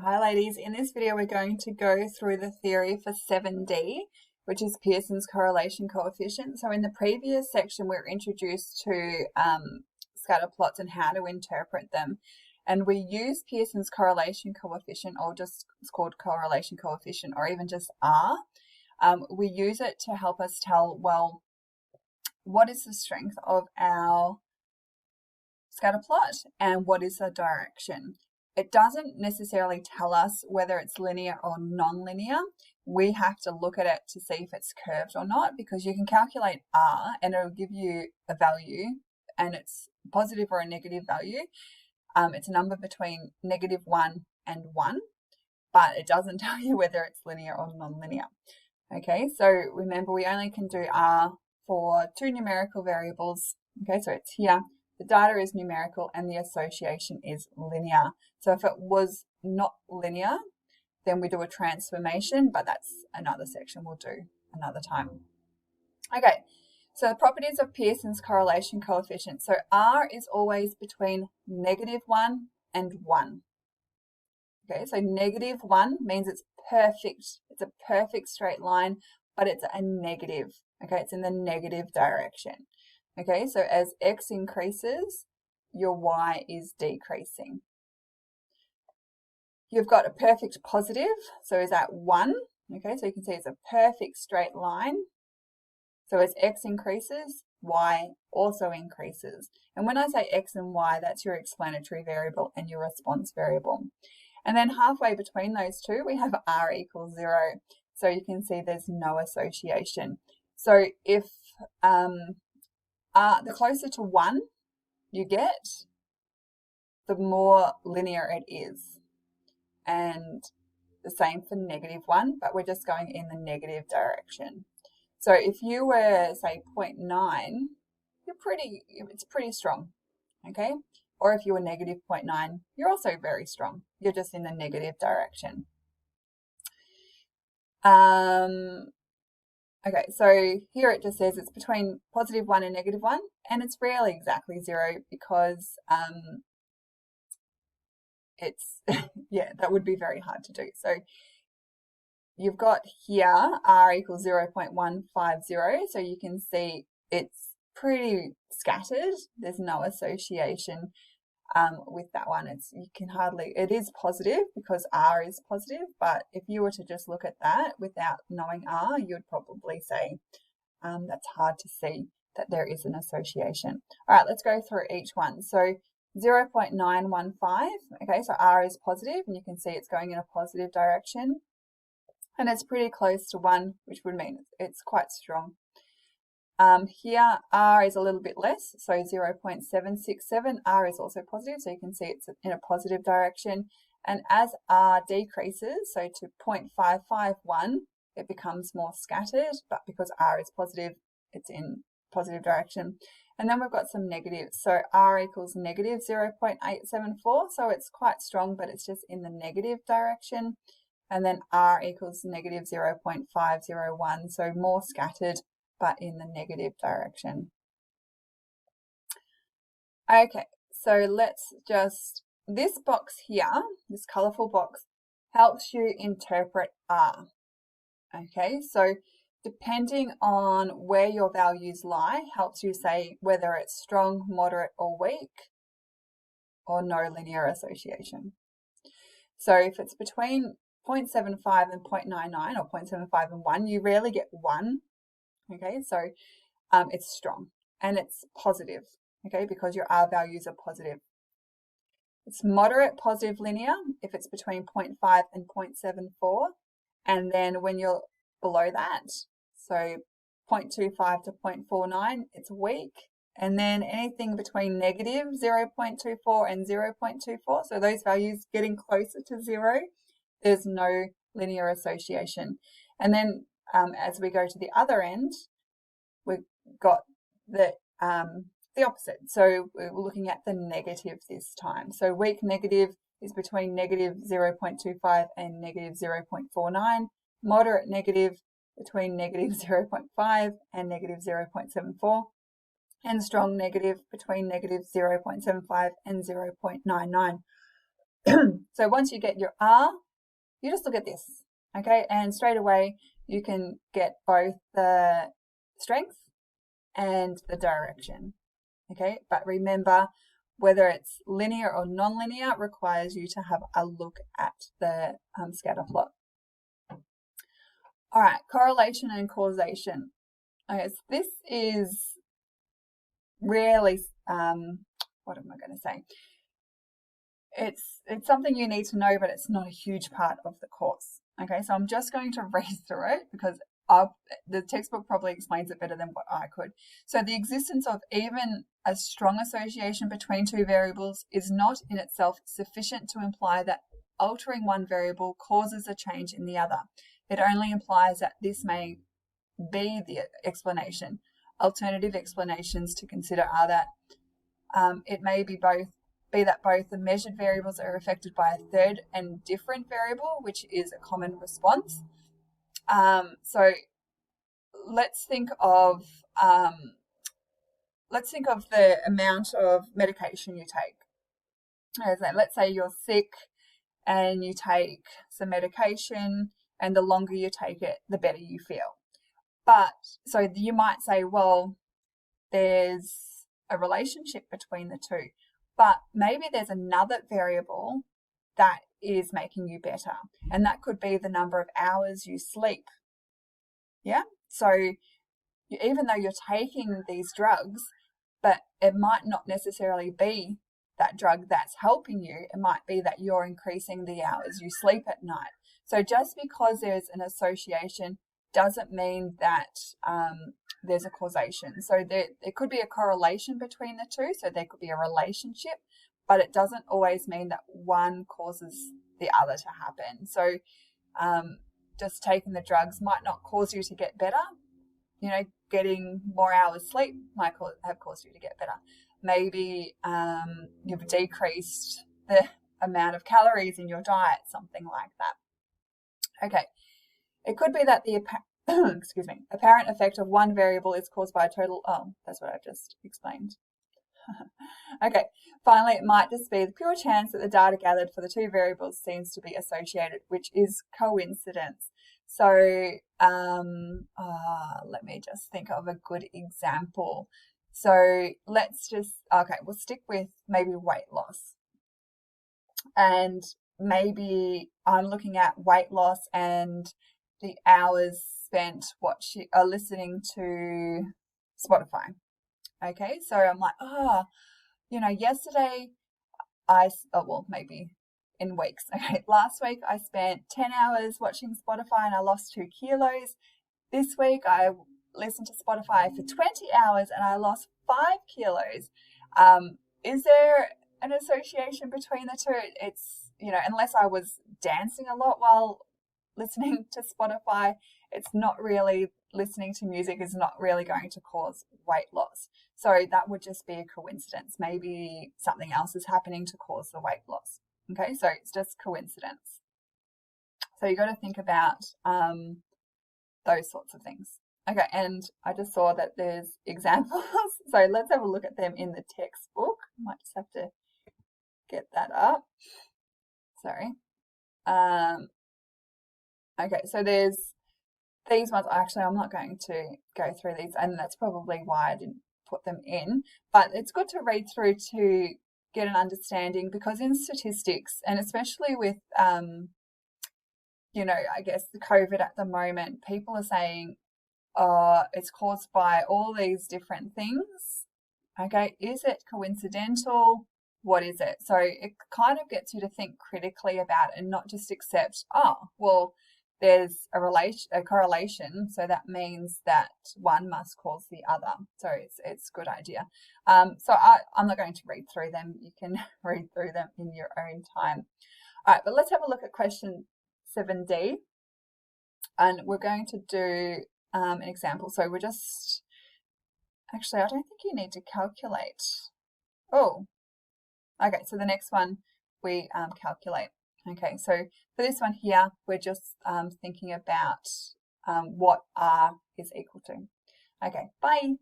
Hi ladies, in this video we're going to go through the theory for 7D, which is Pearson's correlation coefficient. So in the previous section we were introduced to scatter plots and how to interpret them. And we use Pearson's correlation coefficient, or just it's called correlation coefficient, or even just R. We use it to help us tell, well, what is the strength of our scatter plot and what is the direction. It doesn't necessarily tell us whether it's linear or non-linear. We have to look at it to see if it's curved or not, because you can calculate R and it'll give you a value and it's positive or a negative value. It's a number between -1 and 1, but it doesn't tell you whether it's linear or non-linear. Okay, so remember we only can do R for two numerical variables. Okay, so it's here. The data is numerical and the association is linear. So if it was not linear, then we do a transformation, but that's another section we'll do another time. Okay, so the properties of Pearson's correlation coefficient. So R is always between -1 and 1. Okay, so -1 means it's perfect. It's a perfect straight line, but it's a negative. Okay, it's in the negative direction. Okay, so as X increases, your Y is decreasing. You've got a perfect positive, so is that 1? Okay, so you can see it's a perfect straight line. So as X increases, Y also increases. And when I say X and Y, that's your explanatory variable and your response variable. And then halfway between those two, we have R equals 0. So you can see there's no association. So if the closer to 1 you get, the more linear it is. And the same for -1, but we're just going in the negative direction. So if you were, say, 0.9, it's pretty strong, okay? Or if you were -0.9, you're also very strong. You're just in the negative direction. Okay, so here it just says it's between +1 and -1, and it's rarely exactly 0 because it's, yeah, that would be very hard to do. So you've got here R equals 0.150, so you can see it's pretty scattered. There's no association with that one. It is positive because R is positive, but if you were to just look at that without knowing R, you'd probably say that's hard to see that there is an association. All right, let's go through each one. So 0.915, okay, so R is positive and you can see it's going in a positive direction. And it's pretty close to 1, which would mean it's quite strong. Here, R is a little bit less, so 0.767. R is also positive, so you can see it's in a positive direction. And as R decreases, so to 0.551, it becomes more scattered, but because R is positive, it's in positive direction. And then we've got some negatives. So R equals -0.874, so it's quite strong, but it's just in the negative direction. And then R equals -0.501, so more scattered, but in the negative direction. Okay, so this box here, this colorful box, helps you interpret R. Okay, so depending on where your values lie, helps you say whether it's strong, moderate, or weak, or no linear association. So if it's between 0.75 and 0.99, or 0.75 and 1, you rarely get 1. Okay, so it's strong and it's positive, okay, because your R values are positive. It's moderate, positive, linear if it's between 0.5 and 0.74. And then when you're below that, so 0.25 to 0.49, it's weak. And then anything between -0.24 and 0.24, so those values getting closer to 0, there's no linear association. And then as we go to the other end, we've got the opposite. So we're looking at the negative this time. So weak negative is between -0.25 and -0.49. Moderate negative between -0.5 and -0.74. And strong negative between -0.75 and 0.99. So once you get your R, you just look at this, okay? And straight away, you can get both the strength and the direction, okay? But remember, whether it's linear or non-linear requires you to have a look at the scatter plot. All right, correlation and causation. Okay, so this is really, what am I going to say? It's something you need to know, but it's not a huge part of the course. Okay, so I'm just going to read through it because the textbook probably explains it better than what I could. So the existence of even a strong association between two variables is not in itself sufficient to imply that altering one variable causes a change in the other. It only implies that this may be the explanation. Alternative explanations to consider are that it may be that both the measured variables are affected by a third and different variable, which is a common response. So let's think of the amount of medication you take. Let's say you're sick and you take some medication, and the longer you take it, the better you feel. But so you might say, well, there's a relationship between the two, but maybe there's another variable that is making you better, and that could be the number of hours you sleep. Yeah, so even though you're taking these drugs, but it might not necessarily be that drug that's helping you. It might be that you're increasing the hours you sleep at night. So just because there's an association doesn't mean that there's a causation. So there could be a correlation between the two. So there could be a relationship, but it doesn't always mean that one causes the other to happen. So just taking the drugs might not cause you to get better. You know, getting more hours sleep might have caused you to get better. Maybe you've decreased the amount of calories in your diet, something like that. Okay, it could be that the apparent effect of one variable is caused by a total. Oh, that's what I've just explained. Okay, finally, it might just be the pure chance that the data gathered for the two variables seems to be associated, which is coincidence. So let me just think of a good example. So we'll stick with maybe weight loss. And maybe I'm looking at weight loss and the hours spent listening to Spotify. Okay, so I'm like, yesterday maybe in weeks. Okay, last week I spent 10 hours watching Spotify and I lost 2 kilos. This week I listened to Spotify for 20 hours and I lost 5 kilos. Is there an association between the two? It's, unless I was dancing a lot while listening to Spotify, it's not really, listening to music is not really going to cause weight loss. So that would just be a coincidence. Maybe something else is happening to cause the weight loss. Okay, so it's just coincidence. So you got to think about those sorts of things. Okay, and I just saw that there's examples. So let's have a look at them in the textbook. I might just have to get that up. Sorry. Okay, so there's these ones. Actually, I'm not going to go through these, and that's probably why I didn't put them in. But it's good to read through to get an understanding, because in statistics, and especially with, I guess the COVID at the moment, people are saying, it's caused by all these different things. Okay, is it coincidental? What is it? So it kind of gets you to think critically about it and not just accept, there's a correlation, so that means that one must cause the other. So it's a good idea. So I'm not going to read through them. You can read through them in your own time. All right, but let's have a look at question 7D. And we're going to do an example. So we're just, actually, I don't think you need to calculate. Oh, okay, so the next one we calculate. Okay, so for this one here, we're just thinking about what R is equal to. Okay, bye.